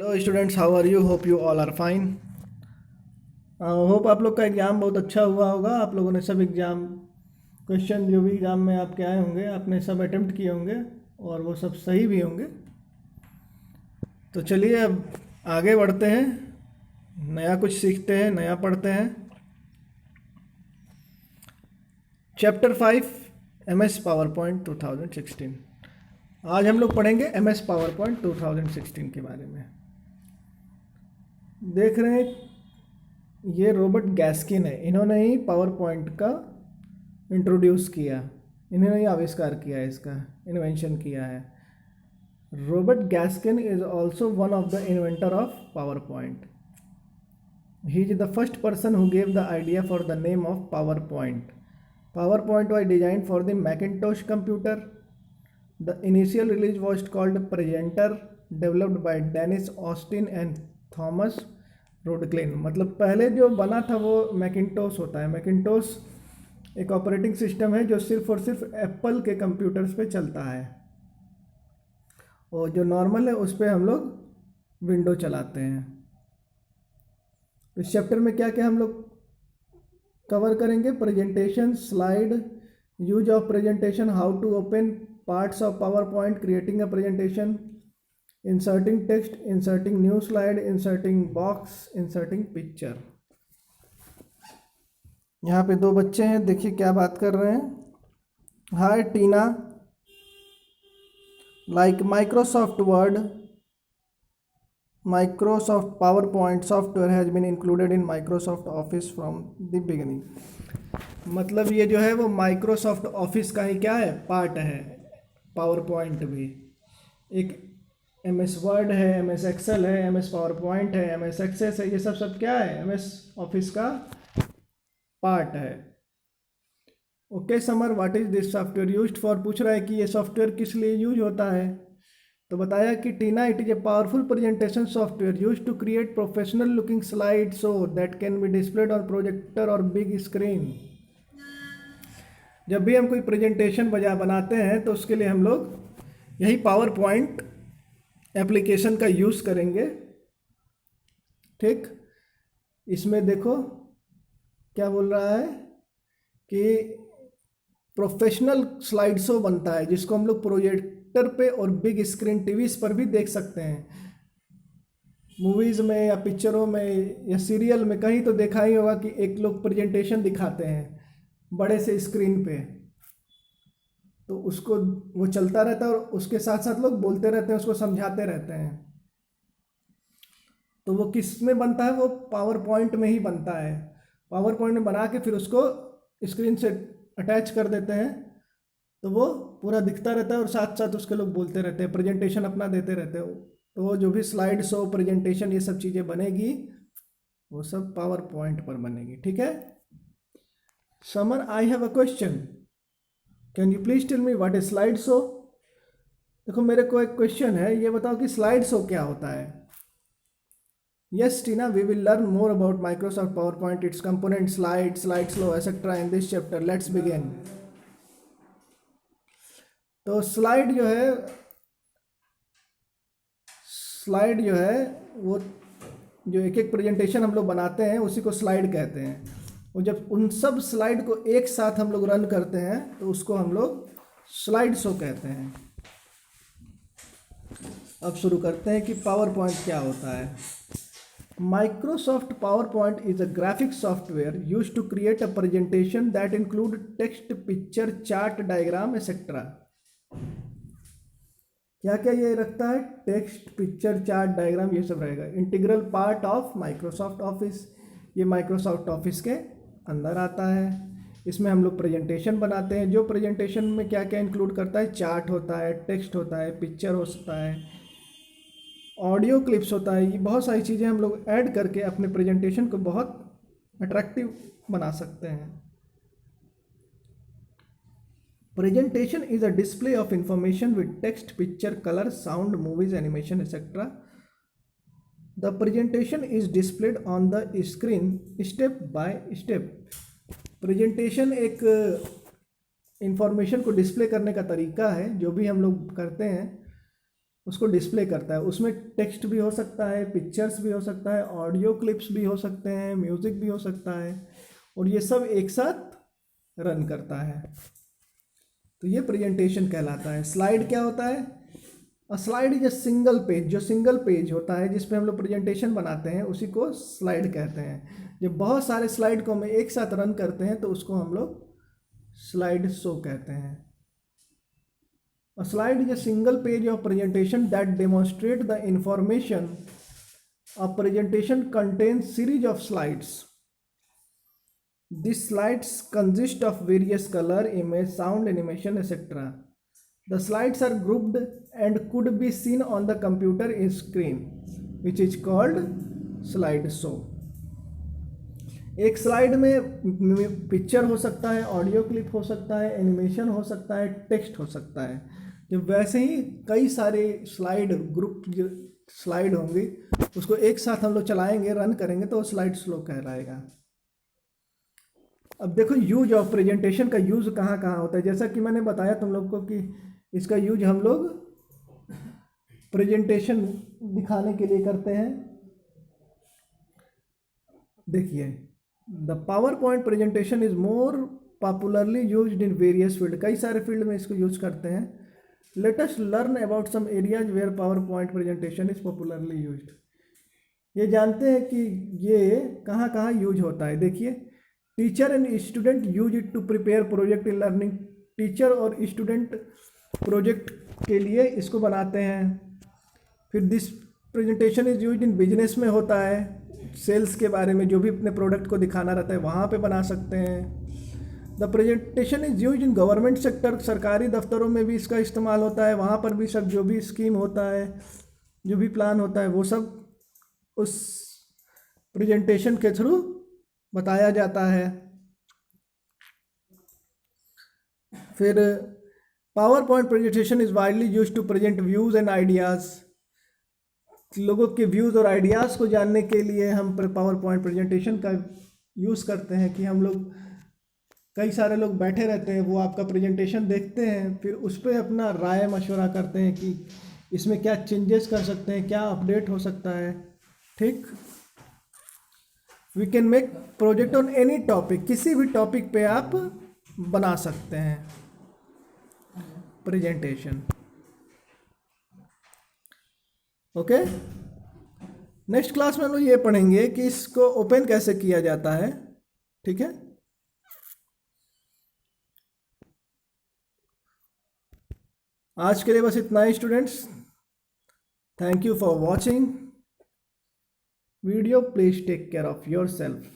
Hello students, how are you? Hope you all are fine. Hope आप लोग का exam बहुत अच्छा हुआ होगा। आप लोगों ने सब एग्ज़ाम क्वेश्चन जो भी एग्ज़ाम में आपके आए होंगे आपने सब अटेम्प्ट किए होंगे और वो सब सही भी होंगे। तो चलिए अब आगे बढ़ते हैं, नया कुछ सीखते हैं, नया पढ़ते हैं। Chapter 5 M S power point 2016। आज हम लोग पढ़ेंगे एम एस पावर पॉइंट 2016 के बारे में। देख रहे हैं ये रॉबर्ट गैस्किन है, इन्होंने ही पावर पॉइंट का इंट्रोड्यूस किया, इन्होंने ही आविष्कार किया है, इसका इन्वेंशन किया है। Robert Gaskin is also one of the inventor of power point. He is the first person who gave the idea for the name of power point. PowerPoint was design for the Macintosh computer. The initial release was called presenter, developed by Dennis Austin and Thomas Rudkin. मतलब पहले जो बना था वो Macintosh होता है। Macintosh एक operating system है जो सिर्फ और सिर्फ एप्पल के कंप्यूटर्स पे चलता है, और जो नॉर्मल है उस पर हम लोग विंडो चलाते हैं। इस चैप्टर में क्या क्या हम लोग कवर करेंगे? Presentation, slide, use of presentation, how to open parts of power point, creating a presentation, inserting text, inserting new slide, inserting box, inserting picture. यहाँ पे दो बच्चे हैं, देखिए क्या बात कर रहे हैं। Hi Tina, like Microsoft Word, Microsoft PowerPoint software has been included in Microsoft Office from the beginning. मतलब ये जो है वो माइक्रोसॉफ्ट ऑफिस का ही क्या है, पार्ट है। पावर पॉइंट भी एक एम एस वर्ड है, एम एस एक्सेल है, एम एस पावर पॉइंट है, एम एस एक्सेस है, ये सब सब क्या है, एम एस ऑफिस का पार्ट है। Okay summer, what is this software used for? पूछ रहा है कि ये सॉफ्टवेयर किस लिए यूज होता है। तो बताया कि Tina, it is a powerful presentation software used to create professional looking slide so that can be displayed on projector और बिग स्क्रीन। जब भी हम कोई प्रेजेंटेशन बनाते हैं तो उसके लिए हम लोग यही पावर पॉइंट एप्लीकेशन का यूज़ करेंगे। ठीक, इसमें देखो क्या बोल रहा है कि प्रोफेशनल स्लाइड शो बनता है जिसको हम लोग प्रोजेक्टर पे और बिग स्क्रीन टीवीज पर भी देख सकते हैं। मूवीज़ में या पिक्चरों में या सीरियल में कहीं तो देखा ही होगा कि एक लोग प्रेजेंटेशन दिखाते हैं बड़े से स्क्रीन पे, तो उसको वो चलता रहता है और उसके साथ साथ लोग बोलते रहते हैं, उसको समझाते रहते हैं। तो वो किस में बनता है? वो पावर पॉइंट में ही बनता है। पावर पॉइंट में बना के फिर उसको स्क्रीन से अटैच कर देते हैं, तो वो पूरा दिखता रहता है और साथ साथ उसके लोग बोलते रहते हैं, प्रेजेंटेशन अपना देते रहते हैं। तो वो जो भी स्लाइड शो, प्रेजेंटेशन, ये सब चीज़ें बनेगी वो सब पावर पॉइंट पर बनेगी। ठीक है Samar, I have a question, can you please tell me what is slide show? देखो मेरे को एक क्वेश्चन है, ये बताओ कि स्लाइड शो क्या होता है। Yes, Tina, we will learn more about Microsoft PowerPoint, its components, slides, slide slow, etc. in this chapter. Let's begin. तो स्लाइड जो है वो जो एक एक प्रेजेंटेशन हम लोग बनाते हैं उसी को स्लाइड कहते हैं। और जब उन सब स्लाइड को एक साथ हम लोग रन करते हैं तो उसको हम लोग स्लाइड शो कहते हैं। अब शुरू करते हैं कि पावर पॉइंट क्या होता है। Microsoft PowerPoint is a graphic software used to create a presentation that include text, picture, chart, diagram, etc. क्या क्या ये रखता है? टेक्स्ट, पिक्चर, चार्ट, डायग्राम, ये सब रहेगा। Integral part of Microsoft office, ये माइक्रोसॉफ्ट ऑफिस के अंदर आता है। इसमें हम लोग प्रेजेंटेशन बनाते हैं। जो प्रेजेंटेशन में क्या क्या इंक्लूड करता है? चार्ट होता है, टेक्स्ट होता है, पिक्चर होता है, ऑडियो क्लिप्स होता है। ये बहुत सारी चीज़ें हम लोग ऐड करके अपने प्रेजेंटेशन को बहुत अट्रैक्टिव बना सकते हैं। Presentation is a display of information with text, picture, colour, sound, movies, animation etcetera. The presentation is displayed on the screen step by step. Presentation एक इंफॉर्मेशन को डिस्प्ले करने का तरीका है जो भी हम लोग करते हैं उसको डिस्प्ले करता है। उसमें टेक्स्ट भी हो सकता है, पिक्चर्स भी हो सकता है, ऑडियो क्लिप्स भी हो सकते हैं, म्यूज़िक भी हो सकता है, और ये सब एक साथ रन करता है। तो ये प्रेजेंटेशन कहलाता है। स्लाइड क्या होता है? अ slide is a single page, जो सिंगल पेज होता है जिस पे हम लोग प्रेजेंटेशन बनाते हैं उसी को स्लाइड कहते हैं। जब बहुत सारे स्लाइड को हम एक साथ रन करते हैं तो उसको हम लोग स्लाइड शो कहते हैं। A slide is a single page of presentation that demonstrate the information. A presentation contains series of slides. These slides consist of various color, image, sound, animation, etc. The slides are grouped and could be seen on the computer screen, which is called slide show. एक slide में picture हो सकता है, audio clip हो सकता है, animation हो सकता है, टेक्स्ट हो सकता है। जब वैसे ही कई सारे स्लाइड ग्रुप जो स्लाइड होंगे उसको एक साथ हम लोग चलाएंगे, रन करेंगे तो स्लाइड स्लो कहलाएगा। अब देखो यूज ऑफ प्रेजेंटेशन का यूज कहाँ कहाँ होता है। जैसा कि मैंने बताया तुम लोग को कि इसका यूज हम लोग प्रेजेंटेशन दिखाने के लिए करते हैं। देखिए, the power point presentation is more popularly used in various field. कई सारे फील्ड में इसको यूज करते हैं। Let us learn about some areas where power point presentation is popularly used. ये जानते हैं कि ये कहाँ कहाँ यूज होता है। देखिए, teacher and student use it to prepare project in learning. Teacher और स्टूडेंट प्रोजेक्ट के लिए इसको बनाते हैं। फिर this presentation is use in business में होता है, सेल्स के बारे में जो भी अपने प्रोडक्ट को दिखाना रहता है वहाँ पे बना सकते हैं। The presentation is use in government sector. सरकारी दफ्तरों में भी इसका इस्तेमाल होता है। वहाँ पर भी सब जो भी स्कीम होता है, जो भी प्लान होता है, वो सब उस प्रेजेंटेशन के थ्रू बताया जाता है। फिर power point presentation is widely use to present views and ideas. लोगों के व्यूज़ और आइडियाज़ को जानने के लिए हम पावर पॉइंट प्रेजेंटेशन का यूज़ करते हैं। कि हम लोग, कई सारे लोग बैठे रहते हैं, वो आपका प्रेजेंटेशन देखते हैं, फिर उस पर अपना राय मशवरा करते हैं कि इसमें क्या चेंजेस कर सकते हैं, क्या अपडेट हो सकता है। ठीक, we can make project on any topic. किसी भी टॉपिक पे आप बना सकते हैं प्रेजेंटेशन। ओके, नेक्स्ट क्लास में हम लोग ये पढ़ेंगे कि इसको ओपन कैसे किया जाता है। ठीक है, आज के लिए बस इतना ही students. Thank you for watching video. Please take care of your self.